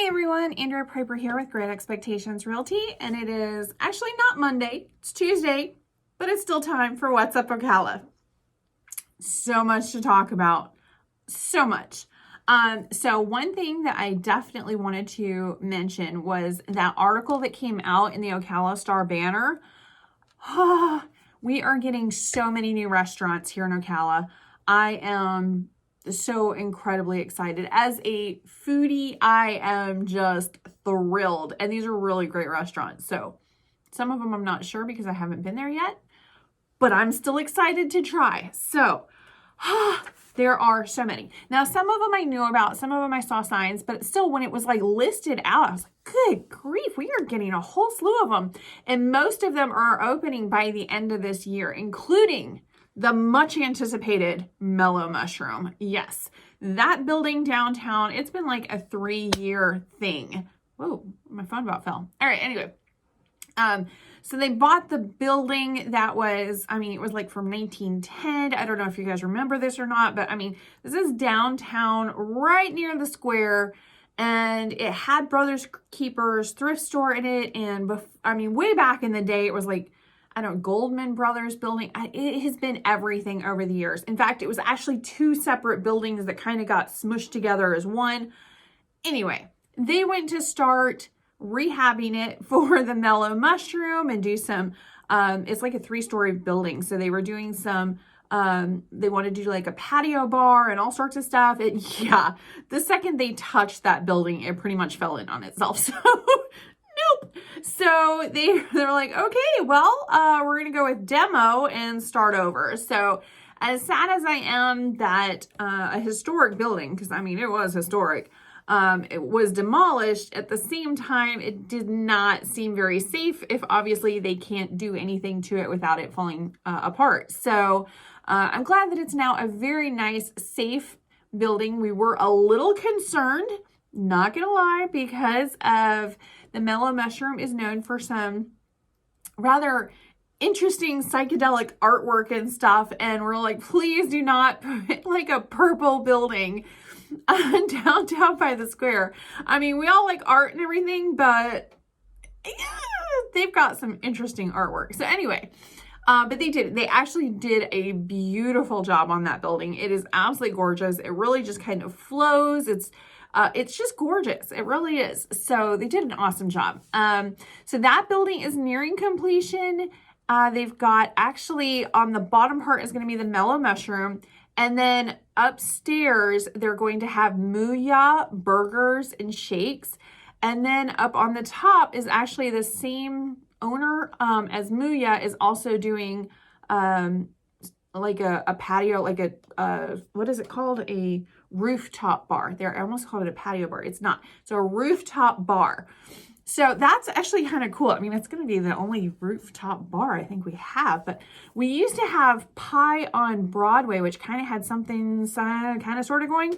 Hey everyone, Andrea Piper here with Great Expectations Realty, and it is actually not Monday, it's Tuesday, but it's still time for What's Up Ocala. So much to talk about, so much. So one thing that I definitely wanted to mention was that article that came out in the Ocala Star Banner. We are getting so many new restaurants here in Ocala. I am so incredibly excited. As a foodie, I am just thrilled. And these are really great restaurants. So some of them I'm not sure because I haven't been there yet, but I'm still excited to try. So there are so many. Now, some of them I knew about, some of them I saw signs, but still when it was like listed out, I was like, good grief, we are getting a whole slew of them. And most of them are opening by the end of this year, including the much anticipated Mellow Mushroom. Yes, that building downtown, it's been like a 3-year thing. Whoa, my phone about fell. All right, anyway. So they bought the building that was, it was like from 1910. I don't know if you guys remember this or not, but this is downtown right near the square. And it had Brothers Keepers thrift store in it. And way back in the day, it was like, Goldman Brothers building. It has been everything over the years. In fact, it was actually 2 separate buildings that kind of got smushed together as one. Anyway, they went to start rehabbing it for the Mellow Mushroom and do some, it's like a 3-story building. So they were doing some, they wanted to do like a patio bar and all sorts of stuff. And yeah, the second they touched that building, it pretty much fell in on itself. So nope. So they're like, okay, well, we're going to go with demo and start over. So as sad as I am that a historic building, because it was historic, it was demolished, at the same time, it did not seem very safe if obviously they can't do anything to it without it falling apart. So I'm glad that it's now a very nice, safe building. We were a little concerned, not gonna lie, because of the Mellow Mushroom is known for some rather interesting psychedelic artwork and stuff. And we're like, please do not put like a purple building downtown by the square. We all like art and everything, but they've got some interesting artwork. So anyway, but they actually did a beautiful job on that building. It is absolutely gorgeous. It really just kind of flows. It's just gorgeous. It really is. So they did an awesome job. So that building is nearing completion. They've got actually on the bottom part is going to be the Mellow Mushroom. And then upstairs, they're going to have Mooya burgers and shakes. And then up on the top is actually the same owner as Mooya is also doing like a patio, like what is it called? A rooftop bar. There, I almost called it a patio bar. It's not. It's a rooftop bar. So that's actually kind of cool. It's going to be the only rooftop bar I think we have, but we used to have Pie on Broadway, which kind of had something kind of sort of going.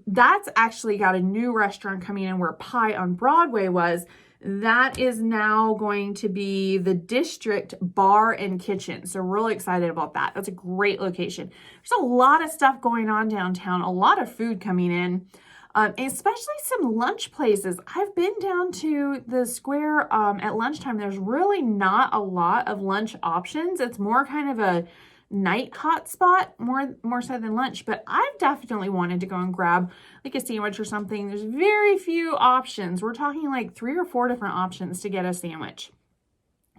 That's actually got a new restaurant coming in where Pie on Broadway was. That is now going to be the District Bar and Kitchen. So really excited about that. That's a great location. There's a lot of stuff going on downtown, a lot of food coming in. Especially some lunch places. I've been down to the square at lunchtime. There's really not a lot of lunch options. It's more kind of a night hot spot, more so than lunch. But I've definitely wanted to go and grab like a sandwich or something. There's very few options. We're talking like 3 or 4 different options to get a sandwich.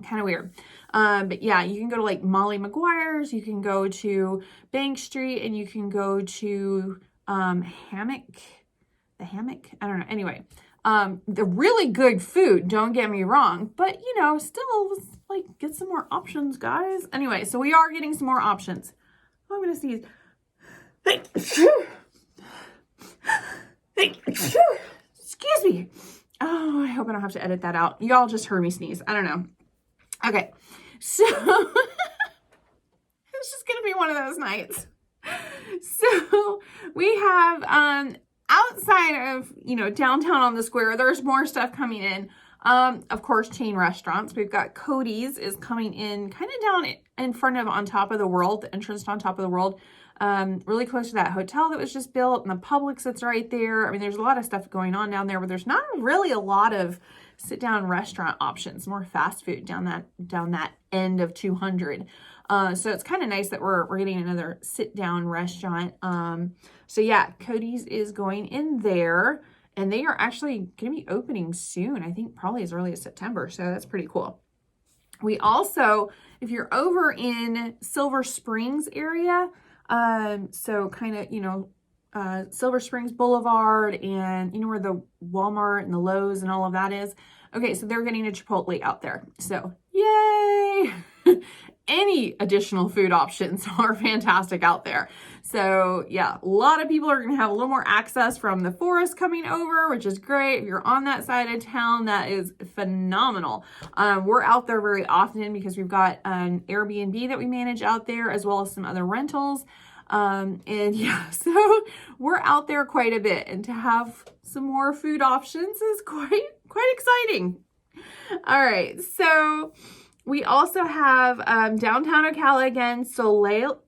Kind of weird. But yeah, you can go to like Molly McGuire's. You can go to Bank Street, and you can go to The Hammock? I don't know. Anyway, the really good food, don't get me wrong, but still like get some more options, guys. Anyway, so we are getting some more options. I'm going to sneeze. Excuse me. Oh, I hope I don't have to edit that out. Y'all just heard me sneeze. I don't know. Okay. So it's just going to be one of those nights. So we have, outside of, downtown on the square, there's more stuff coming in. Of course, chain restaurants. We've got Cody's is coming in kind of down in front of On Top of the World, the entrance to On Top of the World. really close to that hotel that was just built, and the Publix that's right there. I mean, there's a lot of stuff going on down there, but there's not really a lot of sit-down restaurant options, more fast food down that end of 200. So it's kind of nice that we're getting another sit-down restaurant. So yeah, Cody's is going in there, and they are actually going to be opening soon. I think probably as early as September. So that's pretty cool. We also, if you're over in Silver Springs area, so kind of, Silver Springs Boulevard, and you know where the Walmart and the Lowe's and all of that is. Okay, so they're getting a Chipotle out there. So yay! Any additional food options are fantastic out there. So yeah, a lot of people are going to have a little more access from the forest coming over, which is great. If you're on that side of town, that is phenomenal. We're out there very often because we've got an Airbnb that we manage out there, as well as some other rentals. And yeah, so we're out there quite a bit, and to have some more food options is quite exciting. All right, so we also have downtown Ocala again. Soleil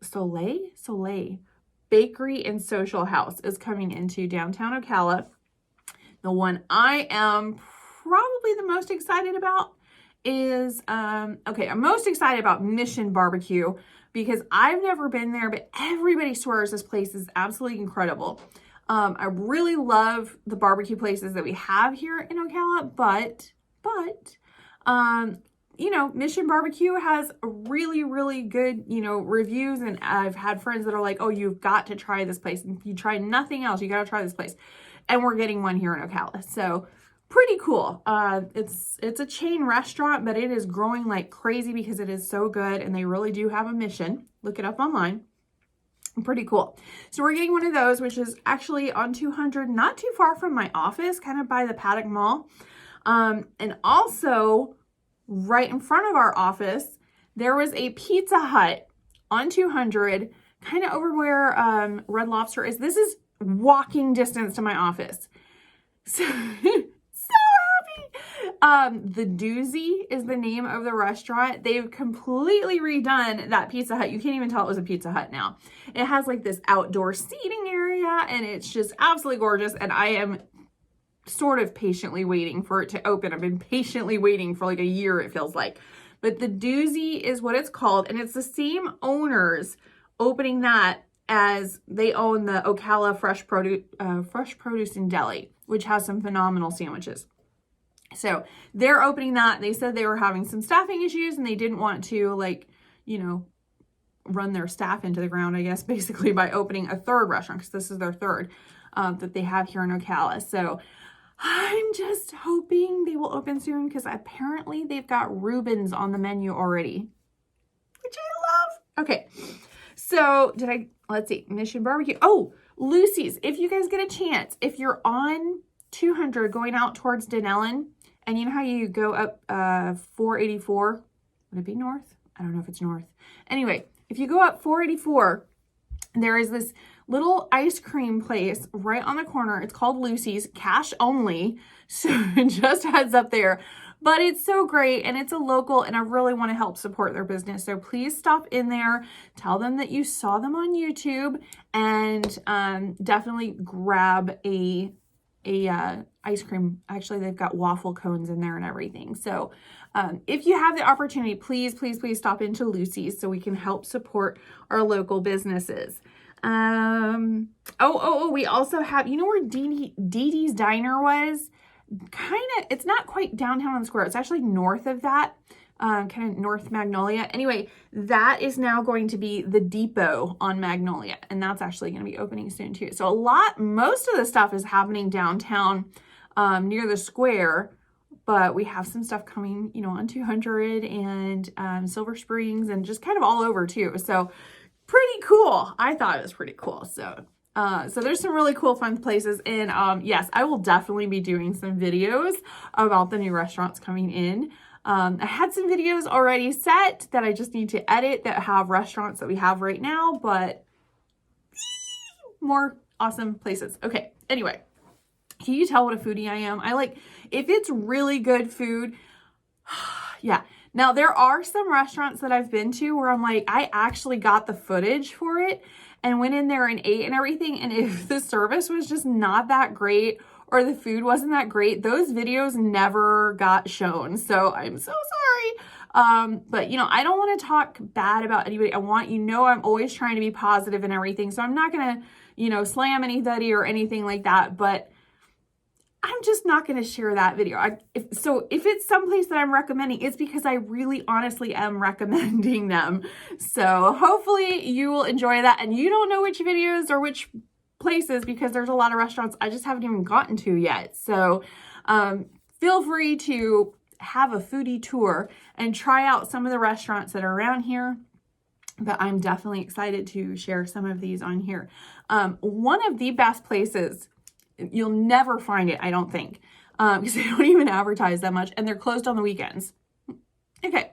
Bakery and Social House is coming into downtown Ocala. The one I am probably the most excited about is, I'm most excited about Mission Barbecue, because I've never been there, but everybody swears this place is absolutely incredible. I really love the barbecue places that we have here in Ocala, but you know, Mission Barbecue has really, really good, you know, reviews. And I've had friends that are like, oh, you've got to try this place. If you try nothing else, you got to try this place. And we're getting one here in Ocala. So pretty cool. It's a chain restaurant, but it is growing like crazy because it is so good. And they really do have a mission. Look it up online. Pretty cool. So we're getting one of those, which is actually on 200, not too far from my office, kind of by the Paddock Mall. And also, right in front of our office, there was a Pizza Hut on 200, kind of over where Red Lobster is. This is walking distance to my office. So, so happy. The Doozy is the name of the restaurant. They've completely redone that Pizza Hut. You can't even tell it was a Pizza Hut now. It has like this outdoor seating area, and it's just absolutely gorgeous. And I am sort of patiently waiting for it to open. I've been patiently waiting for like a year, it feels like. But the Doozy is what it's called, and it's the same owners opening that as they own the Ocala Fresh Produce and Deli, which has some phenomenal sandwiches. So they're opening that. They said they were having some staffing issues, and they didn't want to, like, you know, run their staff into the ground, I guess, basically by opening a third restaurant, because this is their third that they have here in Ocala. So I'm just hoping they will open soon, because apparently they've got Reubens on the menu already, which I love. Okay, so let's see, Mission Barbecue. Oh, Lucy's. If you guys get a chance, if you're on 200 going out towards Denellen, and you know how you go up 484, would it be north? I don't know if it's north. Anyway, if you go up 484, there is this little ice cream place right on the corner. It's called Lucy's, cash only. So just heads up there. But it's so great, and it's a local, and I really want to help support their business. So please stop in there, tell them that you saw them on YouTube, and definitely grab a ice cream. Actually, they've got waffle cones in there and everything. So if you have the opportunity, please stop into Lucy's so we can help support our local businesses. We also have, you know where Dee Dee's Diner was? It's not quite downtown on the square. It's actually north of that, kind of North Magnolia. Anyway, that is now going to be the Depot on Magnolia, and that's actually going to be opening soon too. So most of the stuff is happening downtown, near the square, but we have some stuff coming, you know, on 200 and Silver Springs, and just kind of all over too. So pretty cool. I thought it was pretty cool. So there's some really cool, fun places. And yes, I will definitely be doing some videos about the new restaurants coming in. I had some videos already set that I just need to edit that have restaurants that we have right now, but more awesome places. Okay, anyway, can you tell what a foodie I am? If it's really good food, yeah. Now, there are some restaurants that I've been to where I'm like, I actually got the footage for it, and went in there and ate and everything. And if the service was just not that great or the food wasn't that great, those videos never got shown. So I'm so sorry. But you know, I don't want to talk bad about anybody. I want, you know, I'm always trying to be positive and everything. So I'm not going to, you know, slam anybody or anything like that, but I'm just not going to share that video. If it's someplace that I'm recommending, it's because I really honestly am recommending them. So hopefully you will enjoy that, and you don't know which videos or which places because there's a lot of restaurants I just haven't even gotten to yet. So feel free to have a foodie tour and try out some of the restaurants that are around here. But I'm definitely excited to share some of these on here. One of the best places, you'll never find it, I don't think, because they don't even advertise that much, and they're closed on the weekends. Okay,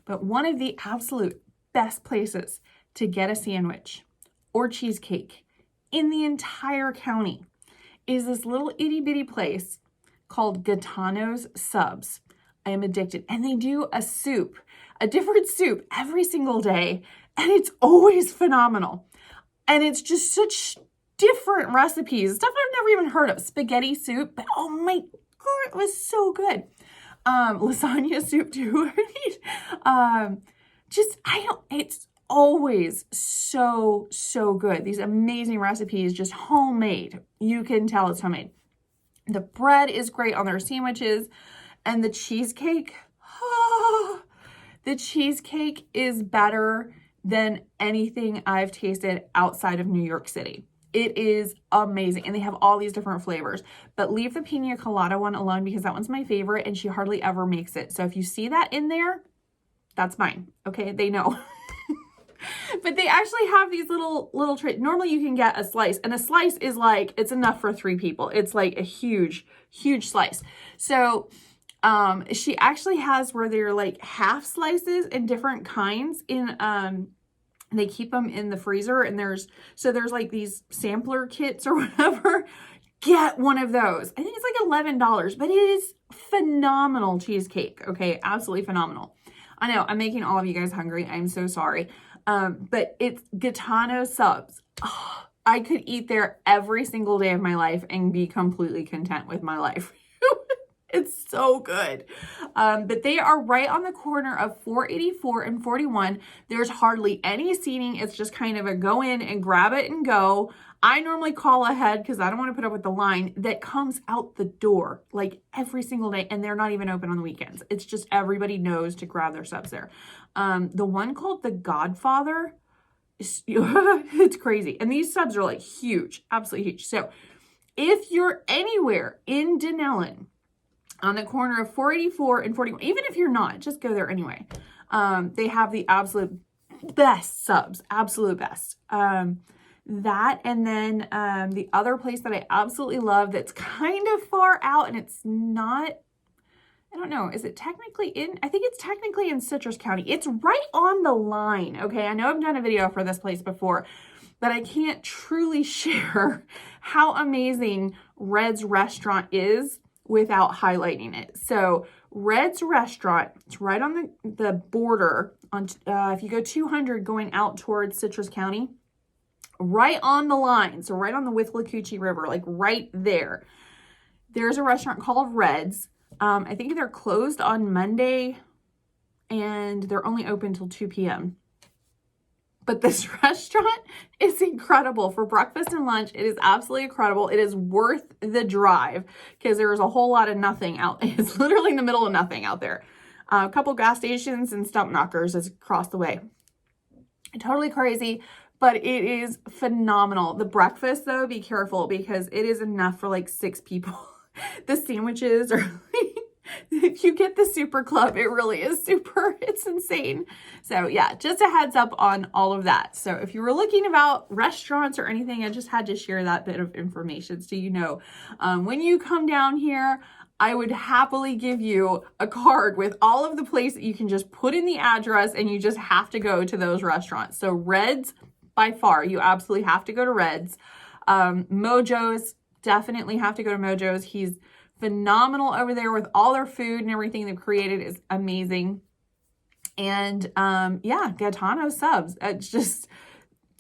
but one of the absolute best places to get a sandwich or cheesecake in the entire county is this little itty bitty place called Giganto Subs. I am addicted. And they do a soup, a different soup every single day, and it's always phenomenal. And it's just such different recipes, stuff I've never even heard of. Spaghetti soup, but oh my God, it was so good. Lasagna soup too. It's always so good. These amazing recipes, just homemade. You can tell it's homemade. The bread is great on their sandwiches, and the cheesecake, the cheesecake is better than anything I've tasted outside of New York City. It is amazing. And they have all these different flavors. But leave the pina colada one alone because that one's my favorite and she hardly ever makes it. So if you see that in there, that's mine. Okay, they know. But they actually have these little trays. Normally you can get a slice, and a slice is like, it's enough for 3 people. It's like a huge slice. So she actually has where they're like half slices and different kinds in they keep them in the freezer, and there's like these sampler kits or whatever. Get one of those. I think it's like $11, but it is phenomenal cheesecake. Okay, absolutely phenomenal. I know I'm making all of you guys hungry. I'm so sorry. But it's Giganto Subs. Oh, I could eat there every single day of my life and be completely content with my life. It's so good. But they are right on the corner of 484 and 41. There's hardly any seating. It's just kind of a go in and grab it and go. I normally call ahead because I don't want to put up with the line that comes out the door like every single day, and they're not even open on the weekends. It's just everybody knows to grab their subs there. The one called The Godfather, it's crazy. And these subs are like huge, absolutely huge. So if you're anywhere in Denellen, on the corner of 484 and 41, even if you're not, just go there anyway. They have the absolute best subs, absolute best. That, and then the other place that I absolutely love that's kind of far out, and it's not, I don't know, is it technically in, I think it's technically in Citrus County. It's right on the line, okay? I know I've done a video for this place before, but I can't truly share how amazing Red's restaurant is without highlighting it. So Red's restaurant, it's right on the border on if you go 200 going out towards Citrus County, right on the line, so right on the Withlacoochee River, like right there, there's a restaurant called Red's. I think they're closed on Monday and they're only open till 2 p.m. But this restaurant is incredible for breakfast and lunch. It is absolutely incredible. It is worth the drive because there is a whole lot of nothing out. It's literally in the middle of nothing out there. A couple gas stations and stump knockers is across the way. Totally crazy, but it is phenomenal. The breakfast though, be careful because it is enough for like 6 people. The sandwiches are if you get the super club, it really is super. It's insane. So yeah, just a heads up on all of that. So if you were looking about restaurants or anything, I just had to share that bit of information so you know. When you come down here, I would happily give you a card with all of the places that you can just put in the address and you just have to go to those restaurants. So Red's, by far, you absolutely have to go to Red's. Mojo's, definitely have to go to Mojo's. He's phenomenal over there with all their food and everything they've created is amazing. And yeah, Giganto Subs. It's just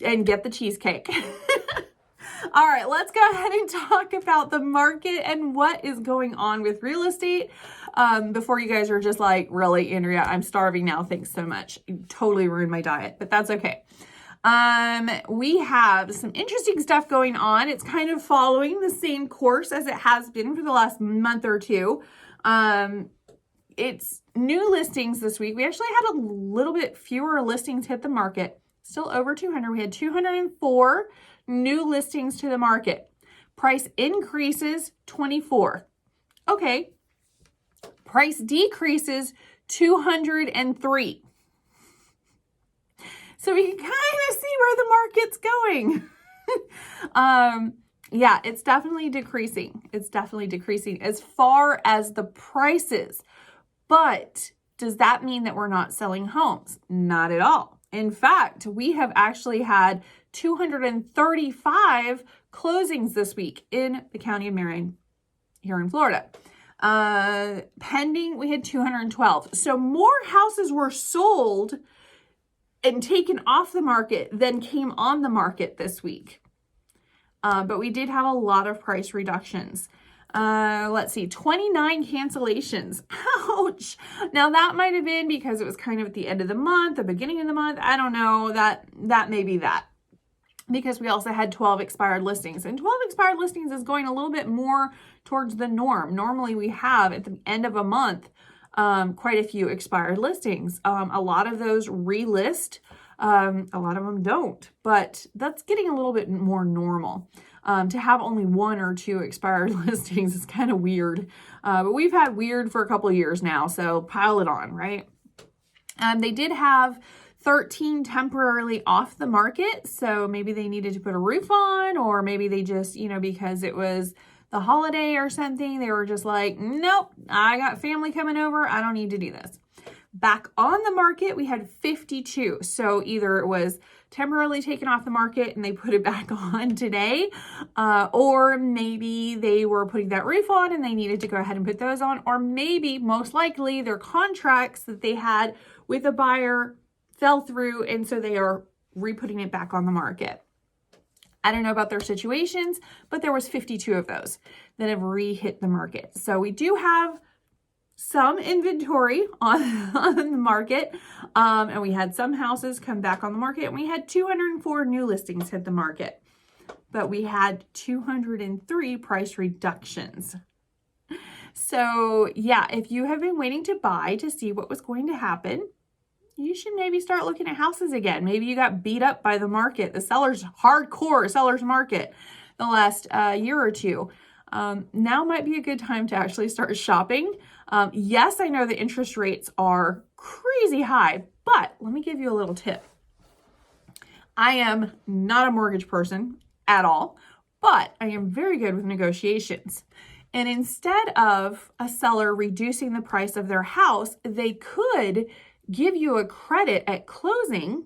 and get the cheesecake. All right, let's go ahead and talk about the market and what is going on with real estate before you guys are just like, really, Andrea, I'm starving now. Thanks so much. You totally ruined my diet, but that's okay. We have some interesting stuff going on. It's kind of following the same course as it has been for the last month or two. It's new listings this week. We actually had a little bit fewer listings hit the market, still over 200. We had 204 new listings to the market. Price increases 24. Okay. Price decreases 203. So we can kind of see where the market's going. Yeah, it's definitely decreasing. It's definitely decreasing as far as the prices. But does that mean that we're not selling homes? Not at all. In fact, we have actually had 235 closings this week in the county of Marion here in Florida. Pending, we had 212. So more houses were sold and taken off the market than came on the market this week. But we did have a lot of price reductions. Let's see, 29 cancellations. Ouch. Now that might have been because it was kind of at the end of the month, the beginning of the month. I don't know, that may be that. Because we also had 12 expired listings. And 12 expired listings is going a little bit more towards the norm. Normally we have at the end of a month, quite a few expired listings. A lot of those relist, a lot of them don't, but that's getting a little bit more normal. To have only 1 or 2 expired listings is kind of weird, but we've had weird for a couple of years now, so pile it on, right? They did have 13 temporarily off the market, so maybe they needed to put a roof on, or maybe they just, because it was the holiday or something, they were just like, nope, I got family coming over, I don't need to do this. Back on the market, we had 52. So either it was temporarily taken off the market and they put it back on today, or maybe they were putting that roof on and they needed to go ahead and put those on, or maybe most likely their contracts that they had with a buyer fell through and so they are re-putting it back on the market. I don't know about their situations, but there was 52 of those that have re-hit the market. So we do have some inventory on the market, and we had some houses come back on the market, and we had 204 new listings hit the market, but we had 203 price reductions. So yeah, if you have been waiting to buy to see what was going to happen, you should maybe start looking at houses again. Maybe you got beat up by the market, the hardcore seller's market the last year or two. Now might be a good time to actually start shopping. Yes, I know the interest rates are crazy high, but let me give you a little tip. I am not a mortgage person at all, but I am very good with negotiations. And instead of a seller reducing the price of their house, they could give you a credit at closing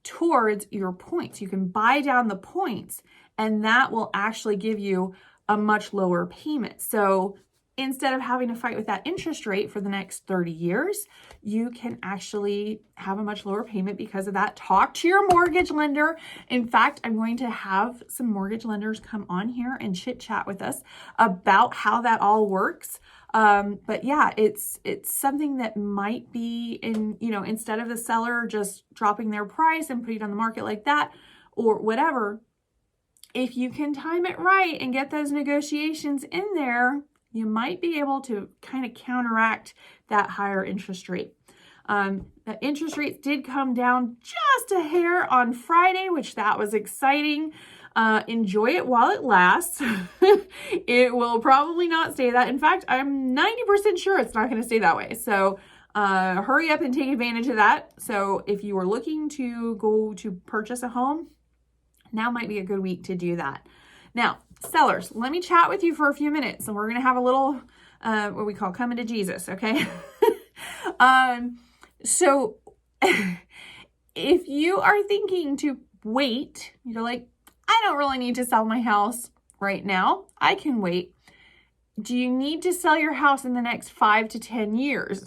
towards your points. You can buy down the points, and that will actually give you a much lower payment. So instead of having to fight with that interest rate for the next 30 years, you can actually have a much lower payment because of that. Talk to your mortgage lender. In fact, I'm going to have some mortgage lenders come on here and chit chat with us about how that all works. But yeah, it's something that might be in, instead of the seller just dropping their price and putting it on the market like that or whatever, if you can time it right and get those negotiations in there, you might be able to kind of counteract that higher interest rate. The interest rates did come down just a hair on Friday, which that was exciting. Enjoy it while it lasts. It will probably not stay that. In fact, I'm 90% sure it's not going to stay that way. So hurry up and take advantage of that. So if you are looking to go to purchase a home, now might be a good week to do that. Now, sellers, let me chat with you for a few minutes, and we're going to have a little, what we call coming to Jesus, okay? So if you are thinking to wait, you're like, I don't really need to sell my house right now. I can wait. Do you need to sell your house in the next 5 to 10 years?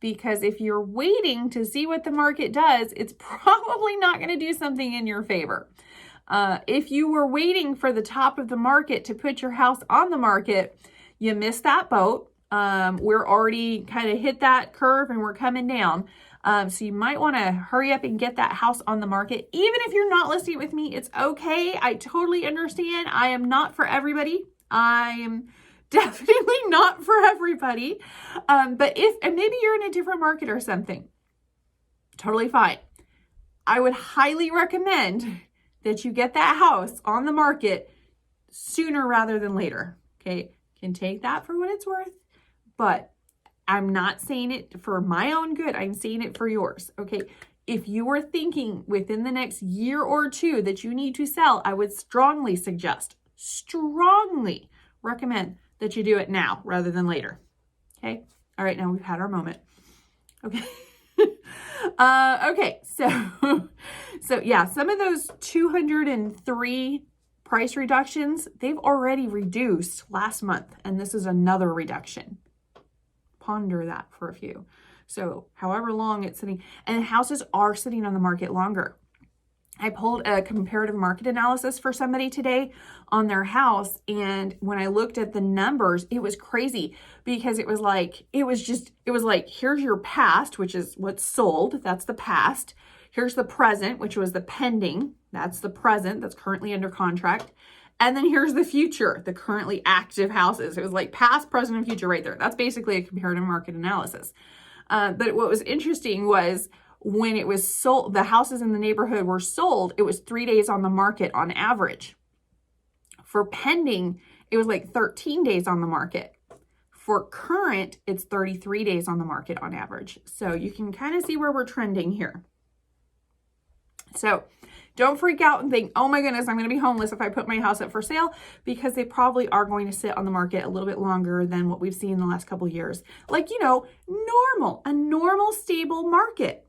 because if you're waiting to see what the market does, it's probably not going to do something in your favor. If you were waiting for the top of the market to put your house on the market, you missed that boat. We're already kind of hit that curve and we're coming down. So you might want to hurry up and get that house on the market. Even if you're not listing it with me, it's okay. I totally understand. I am not for everybody. I'm definitely not for everybody. And maybe you're in a different market or something. Totally fine. I would highly recommend that you get that house on the market sooner rather than later. Okay. Can take that for what it's worth, but I'm not saying it for my own good. I'm saying it for yours. Okay. If you are thinking within the next year or two that you need to sell, I would strongly recommend that you do it now rather than later. Okay. All right. Now we've had our moment. Okay. Okay. So yeah, some of those 203 price reductions, they've already reduced last month, and this is another reduction. Ponder that for a few. So however long it's sitting, and houses are sitting on the market longer. I pulled a comparative market analysis for somebody today on their house, and when I looked at the numbers, it was crazy because it was like, here's your past, which is what's sold. That's the past. Here's the present, which was the pending. That's the present that's currently under contract. And then here's the future, the currently active houses. It was like past, present, and future right there. That's basically a comparative market analysis. But what was interesting was when it was sold, the houses in the neighborhood were sold, it was 3 days on the market on average. For pending, it was like 13 days on the market. For current, it's 33 days on the market on average. So you can kind of see where we're trending here. So don't freak out and think, oh my goodness, I'm going to be homeless if I put my house up for sale, because they probably are going to sit on the market a little bit longer than what we've seen in the last couple of years. Like, a normal stable market.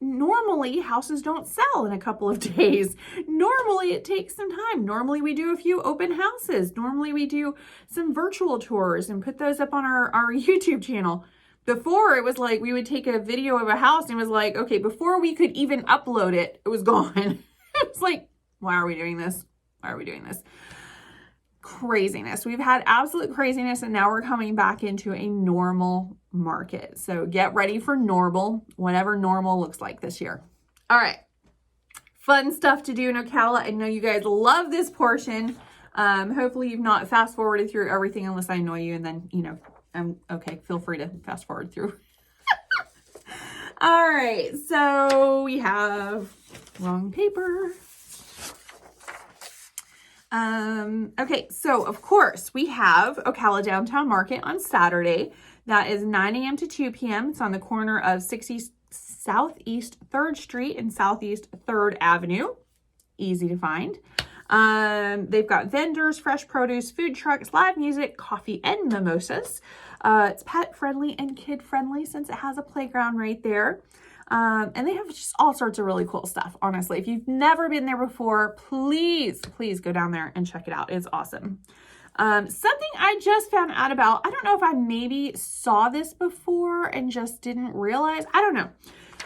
Normally, houses don't sell in a couple of days. Normally, it takes some time. Normally, we do a few open houses. Normally, we do some virtual tours and put those up on our YouTube channel. Before, it was like we would take a video of a house and it was like, okay, before we could even upload it, it was gone. It's like, why are we doing this? Why are we doing this? Craziness. We've had absolute craziness, and now we're coming back into a normal market. So get ready for normal, whatever normal looks like this year. All right. Fun stuff to do in Ocala. I know you guys love this portion. Hopefully you've not fast forwarded through everything unless I annoy you, and then, okay, feel free to fast forward through. All right. So we have wrong paper. Okay, so of course we have Ocala Downtown Market on Saturday. That is 9 a.m. to 2 p.m. It's on the corner of 60 Southeast 3rd Street and Southeast 3rd Avenue. Easy to find. They've got vendors, fresh produce, food trucks, live music, coffee, and mimosas. It's pet friendly and kid friendly since it has a playground right there. And they have just all sorts of really cool stuff, honestly. If you've never been there before, please go down there and check it out. It's awesome. Something I just found out about, I don't know if I maybe saw this before and just didn't realize, I don't know.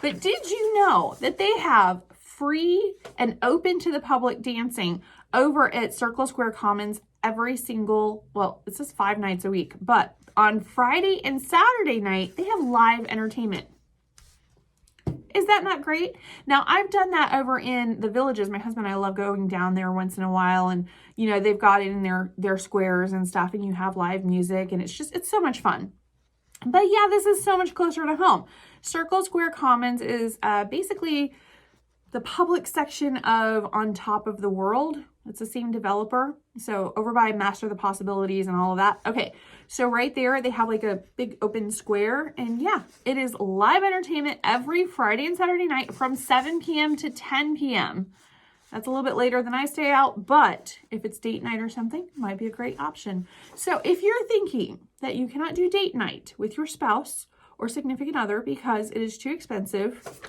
But did you know that they have free and open to the public dancing over at Circle Square Commons every single, well, it says 5 nights a week, but on Friday and Saturday night, they have live entertainment. Is that not great? Now, I've done that over in the Villages. My husband and I love going down there once in a while, and they've got it in their squares and stuff, and you have live music, and it's so much fun. But yeah, this is so much closer to home. Circle Square Commons is basically the public section of On Top of the World. It's the same developer. So over by Master the Possibilities and all of that. Okay, so right there, they have like a big open square. And yeah, it is live entertainment every Friday and Saturday night from 7 p.m. to 10 p.m. That's a little bit later than I stay out, but if it's date night or something, it might be a great option. So if you're thinking that you cannot do date night with your spouse or significant other because it is too expensive,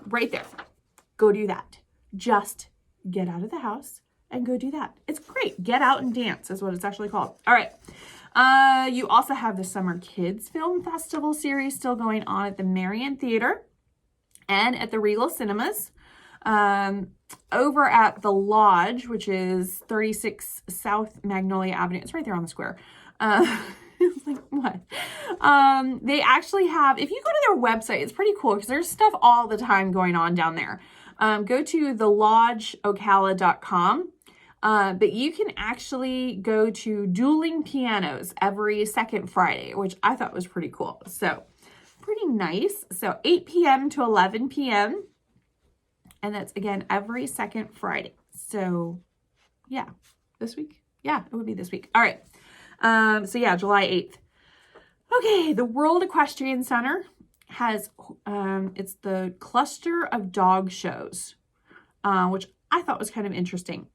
right there, go do that. Just get out of the house and go do that. It's great. Get out and dance is what it's actually called. All right. You also have the Summer Kids Film Festival series still going on at the Marion Theater and at the Regal Cinemas. Over at the Lodge, which is 36 South Magnolia Avenue. It's right there on the square. It's like, what? They actually have, if you go to their website, it's pretty cool because there's stuff all the time going on down there. Go to thelodgeocala.com. But you can actually go to dueling pianos every second Friday, which I thought was pretty cool. So pretty nice. So 8 p.m. to 11 p.m. And that's, again, every second Friday. So yeah, this week. Yeah, it would be this week. All right. So yeah, July 8th. Okay. The World Equestrian Center has, it's the cluster of dog shows, which I thought was kind of interesting.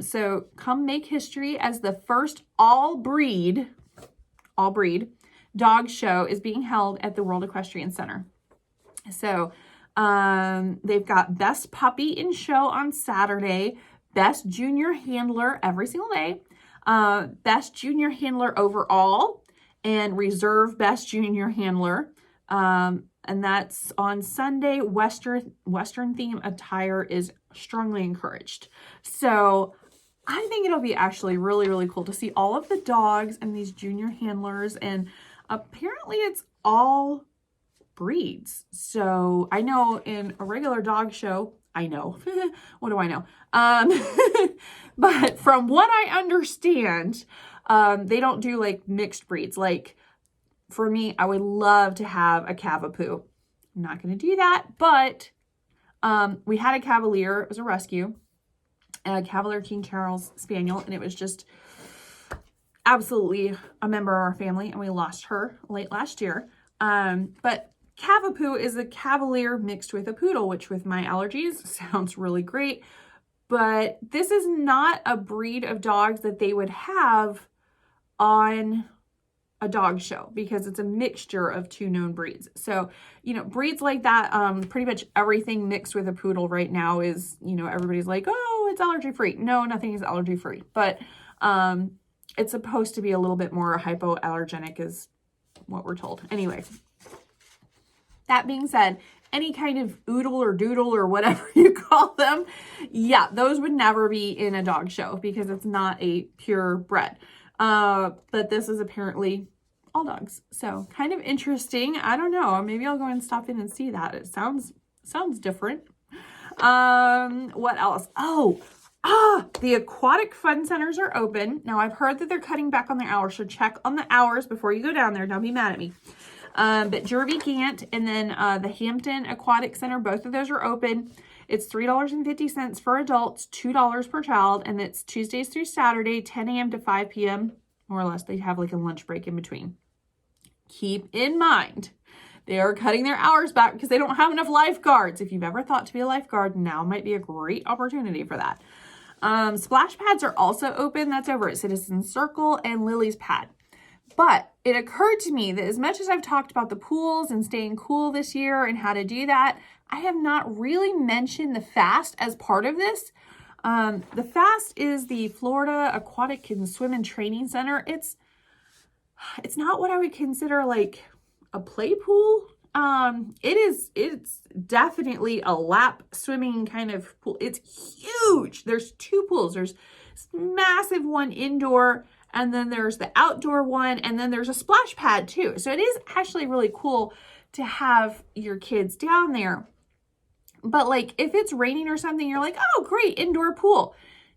So come make history as the first all breed dog show is being held at the World Equestrian Center. So, they've got best puppy in show on Saturday, best junior handler every single day, best junior handler overall, and reserve best junior handler. And that's on Sunday. Western theme attire is strongly encouraged. So I think it'll be actually really, really cool to see all of the dogs and these junior handlers. And apparently it's all breeds. So I know in a regular dog show, what do I know? But from what I understand, they don't do like mixed breeds. Like for me, I would love to have a Cavapoo. I'm not going to do that, but we had a Cavalier. It was a rescue, a Cavalier King Charles Spaniel, and it was just absolutely a member of our family, and we lost her late last year. But Cavapoo is a Cavalier mixed with a Poodle, which with my allergies sounds really great. But this is not a breed of dogs that they would have on a dog show because it's a mixture of two known breeds. So, breeds like that, pretty much everything mixed with a Poodle right now is, everybody's like, oh, it's allergy free. No, nothing is allergy free. But it's supposed to be a little bit more hypoallergenic is what we're told. Anyway. That being said, any kind of oodle or doodle or whatever you call them, yeah, those would never be in a dog show because it's not a pure bred. But this is apparently all dogs. So kind of interesting. I don't know. Maybe I'll go and stop in and see that. It sounds different. What else? The Aquatic Fun Centers are open. Now I've heard that they're cutting back on their hours. So check on the hours before you go down there. Don't be mad at me. But Jervey Gant and then the Hampton Aquatic Center, both of those are open. It's $3.50 for adults, $2 per child, and it's Tuesdays through Saturday, 10 a.m. to 5 p.m. More or less. They have like a lunch break in between. Keep in mind, they are cutting their hours back because they don't have enough lifeguards. If you've ever thought to be a lifeguard, now might be a great opportunity for that. Splash pads are also open. That's over at Citizen Circle and Lily's Pad. But it occurred to me that as much as I've talked about the pools and staying cool this year and how to do that, I have not really mentioned the FAST as part of this. The FAST is the Florida Aquatic and Swim and Training Center. It's not what I would consider like a play pool. It's definitely a lap swimming kind of pool. It's huge. There's two pools. There's this massive one indoor, and then there's the outdoor one, and then there's a splash pad too. So it is actually really cool to have your kids down there. But like if it's raining or something, you're like, oh great, indoor pool.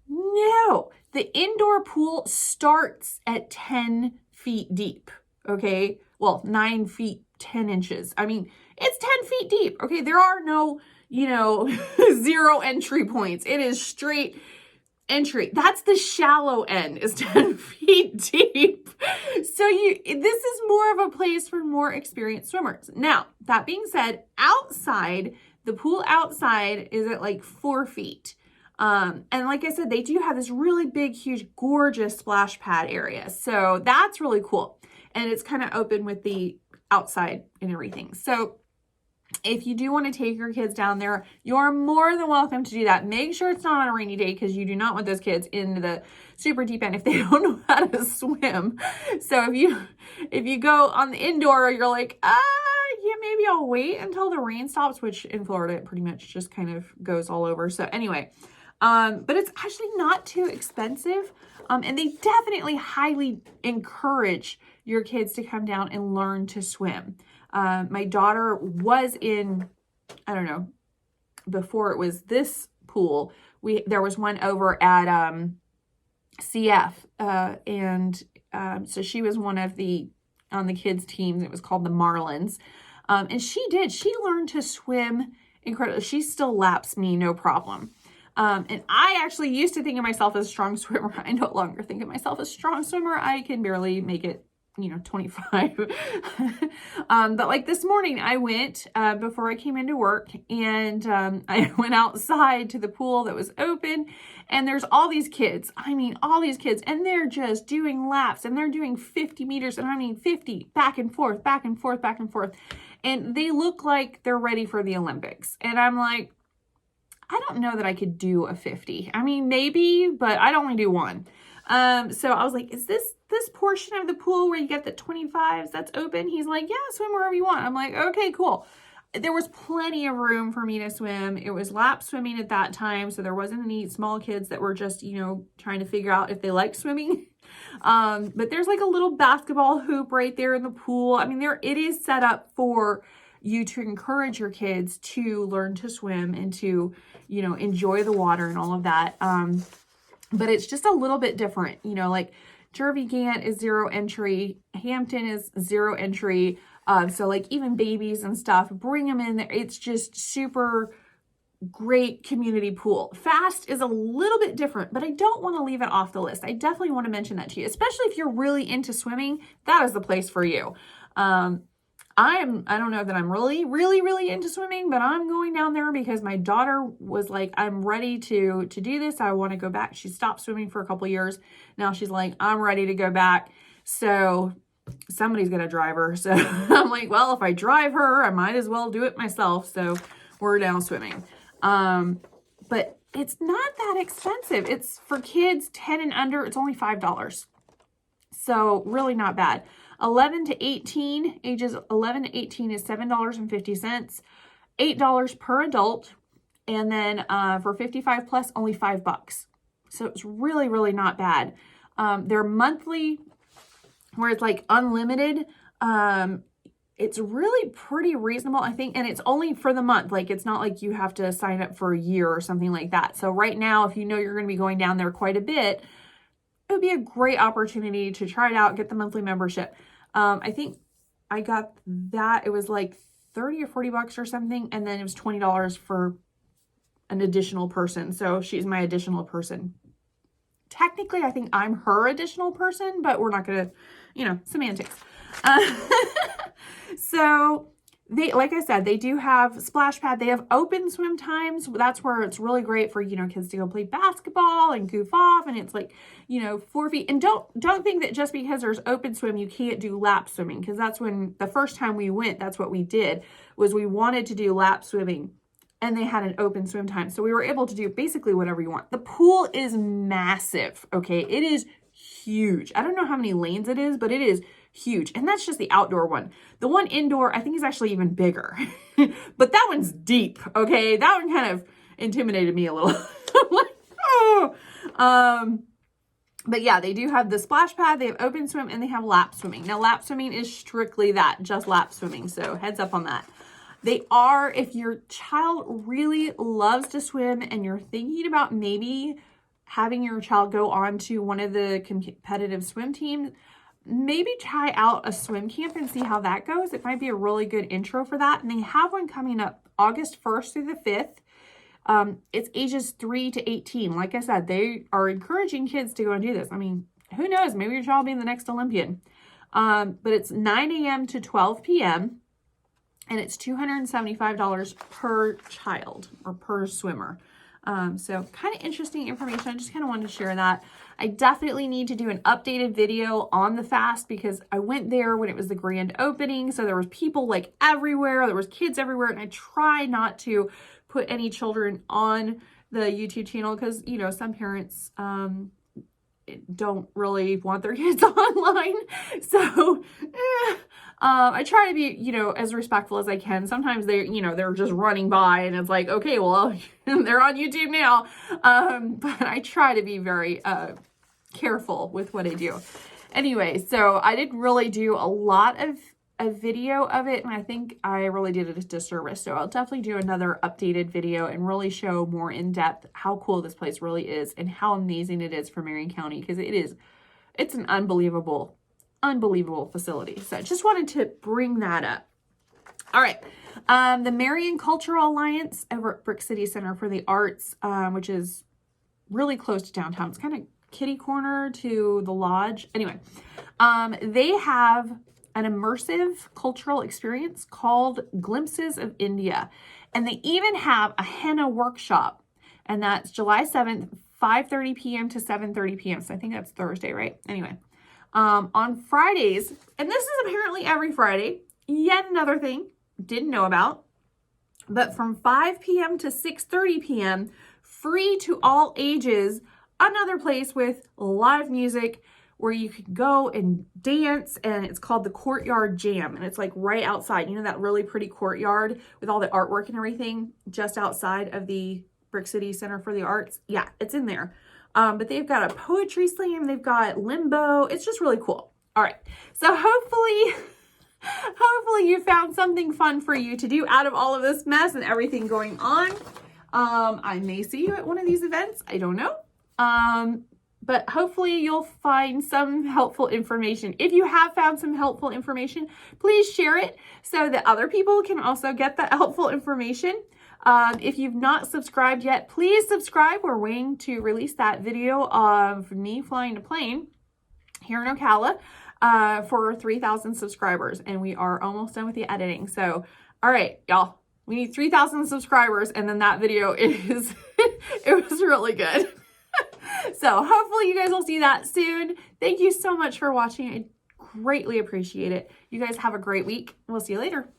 No, the indoor pool starts at 10 feet deep, okay? Well, 9 feet, 10 inches. I mean, it's 10 feet deep, okay? There are no, zero entry points. It is straight entry. That's the shallow end, is 10 feet deep. So this is more of a place for more experienced swimmers. Now, that being said, outside, the pool outside is at like 4 feet. And like I said, they do have this really big, huge, gorgeous splash pad area. So that's really cool. And it's kind of open with the outside and everything. So if you do want to take your kids down there, you're more than welcome to do that. Make sure it's not on a rainy day because you do not want those kids into the super deep end if they don't know how to swim. So if you go on the indoor, you're like, yeah, maybe I'll wait until the rain stops, which in Florida, it pretty much just kind of goes all over. So anyway, but it's actually not too expensive. And they definitely highly encourage your kids to come down and learn to swim. My daughter was in, I don't know, before it was this pool, there was one over at CF, so she was one of on the kids team. It was called the Marlins, and she learned to swim incredibly. She still laps me, no problem. And I actually used to think of myself as a strong swimmer. I no longer think of myself as a strong swimmer. I can barely make it, 25. But like this morning I went, before I came into work, and I went outside to the pool that was open, and there's all these kids. All these kids, and they're just doing laps, and they're doing 50 meters, and 50 back and forth, back and forth, back and forth. And they look like they're ready for the Olympics. And I'm like, I don't know that I could do a 50. Maybe, but I'd only do one. So I was like, is this portion of the pool where you get the 25s that's open? He's like, yeah, swim wherever you want. I'm like, okay, cool. There was plenty of room for me to swim. It was lap swimming at that time. So there wasn't any small kids that were just, trying to figure out if they like swimming. But there's like a little basketball hoop right there in the pool. It is set up for you to encourage your kids to learn to swim and to, enjoy the water and all of that. But it's just a little bit different, like Jervy Gant is 0 entry. Hampton is 0 entry. So like even babies and stuff, bring them in there. It's just super great community pool. Fast is a little bit different, but I don't want to leave it off the list. I definitely want to mention that to you, especially if you're really into swimming. That is the place for you. I don't know that I'm really, really, really into swimming, but I'm going down there because my daughter was like, I'm ready to do this. I want to go back. She stopped swimming for a couple years. Now she's like, I'm ready to go back. So somebody's going to drive her. So I'm like, well, if I drive her, I might as well do it myself. So we're down swimming. But it's not that expensive. It's for kids 10 and under. It's only $5. So really not bad. 11 to 18, ages 11 to 18 is $7.50, $8 per adult. And then for 55 plus, only $5. So it's really, really not bad. They're monthly, where it's like unlimited. It's really pretty reasonable, I think. And it's only for the month. Like, it's not like you have to sign up for a year or something like that. So right now, if you know you're going to be going down there quite a bit, it would be a great opportunity to try it out, get the monthly membership. I think I got that. It was like 30 or 40 bucks or something. And then it was $20 for an additional person. So she's my additional person. Technically, I think I'm her additional person, but we're not going to, semantics. So they, like I said, they do have splash pad. They have open swim times. That's where it's really great for, kids to go play basketball and goof off. And it's like, 4 feet. And don't think that just because there's open swim, you can't do lap swimming. Because that's when the first time we went, that's what we did, was we wanted to do lap swimming. And they had an open swim time. So we were able to do basically whatever you want. The pool is massive, okay? It is huge. I don't know how many lanes it is, but it is huge. And that's just the outdoor one. The one indoor, I think, is actually even bigger. But that one's deep, okay? That one kind of intimidated me a little. I'm like, oh. But yeah, they do have the splash pad, they have open swim, and they have lap swimming. Now, lap swimming is strictly that, just lap swimming. So heads up on that. They are, if your child really loves to swim and you're thinking about maybe having your child go on to one of the competitive swim teams, maybe try out a swim camp and see how that goes. It might be a really good intro for that. And they have one coming up August 1st through the 5th. It's ages 3 to 18. Like I said, they are encouraging kids to go and do this. Who knows? Maybe your child will be the next Olympian. But it's 9 a.m. to 12 p.m. And it's $275 per child or per swimmer. So kind of interesting information. I just kind of wanted to share that. I definitely need to do an updated video on the fast because I went there when it was the grand opening. So there was people like everywhere. There was kids everywhere. And I try not to put any children on the YouTube channel because, you know, some parents don't really want their kids online. So I try to be, you know, as respectful as I can. Sometimes they, you know, they're just running by and it's like, okay, well, they're on YouTube now. But I try to be very careful with what I do. Anyway, so I didn't really do a lot of a video of it, and I think I really did it a disservice. So I'll definitely do another updated video and really show more in depth how cool this place really is and how amazing it is for Marion County, because it's an unbelievable facility. So I just wanted to bring that up. All right. The Marion Cultural Alliance over at Brick City Center for the Arts, which is really close to downtown. It's kind of kitty corner to the lodge. Anyway, they have an immersive cultural experience called Glimpses of India. And they even have a henna workshop. And that's July 7th, 5:30 p.m. to 7:30 p.m. So I think that's Thursday, right? Anyway, on Fridays, and this is apparently every Friday, yet another thing, didn't know about, but from 5 p.m. to 6:30 p.m., free to all ages, another place with live music where you can go and dance, and it's called the Courtyard Jam, and it's like right outside. You know that really pretty courtyard with all the artwork and everything just outside of the Brick City Center for the Arts? Yeah, it's in there. But they've got a poetry slam, they've got limbo. It's just really cool. All right, so hopefully you found something fun for you to do out of all of this mess and everything going on. I may see you at one of these events. I don't know. But hopefully you'll find some helpful information. If you have found some helpful information, please share it so that other people can also get the helpful information. If you've not subscribed yet, please subscribe. We're waiting to release that video of me flying a plane here in Ocala for 3,000 subscribers. And we are almost done with the editing. So, all right, y'all, we need 3,000 subscribers. And then that video is, it was really good. So hopefully you guys will see that soon. Thank you so much for watching. I greatly appreciate it. You guys have a great week. We'll see you later.